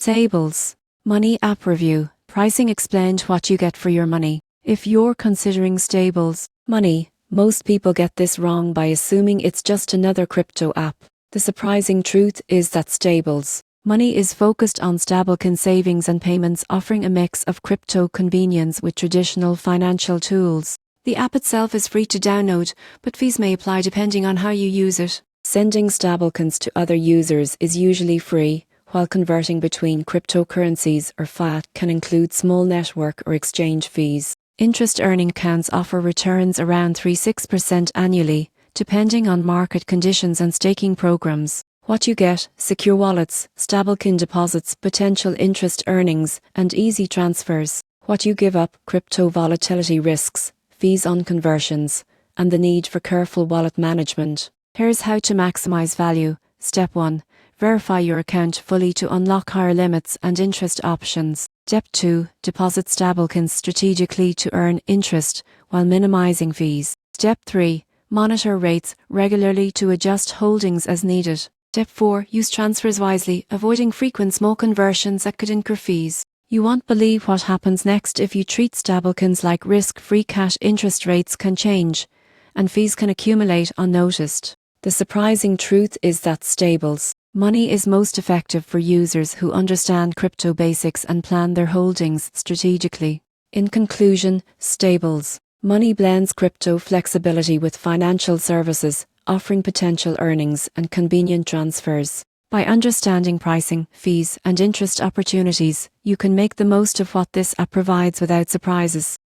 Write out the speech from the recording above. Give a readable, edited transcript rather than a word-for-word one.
StablesMoney app review. Pricing explained what you get for your money. If you're considering StablesMoney, most people get this wrong by assuming it's just another crypto app. The surprising truth is that StablesMoney is focused on stablecoin savings and payments, offering a mix of crypto convenience with traditional financial tools. The app itself is free to download, but fees may apply depending on how you use it. Sending stablecoins to other users is usually free, while converting between cryptocurrencies or fiat can include small network or exchange fees. Interest-earning accounts offer returns around 3–6% annually, depending on market conditions and staking programs. What you get: secure wallets, stablecoin deposits, potential interest earnings, and easy transfers. What you give up: crypto volatility risks, fees on conversions, and the need for careful wallet management. Here's how to maximize value. Step 1. Verify your account fully to unlock higher limits and interest options. Step 2. Deposit stablecoins strategically to earn interest while minimizing fees. Step 3. Monitor rates regularly to adjust holdings as needed. Step 4. Use transfers wisely, avoiding frequent small conversions that could incur fees. You won't believe what happens next if you treat stablecoins like risk-free cash. Interest rates can change, and fees can accumulate unnoticed. The surprising truth is that StablesMoney is most effective for users who understand crypto basics and plan their holdings strategically. In conclusion, StablesMoney blends crypto flexibility with financial services, offering potential earnings and convenient transfers. By understanding pricing, fees, and interest opportunities, you can make the most of what this app provides without surprises.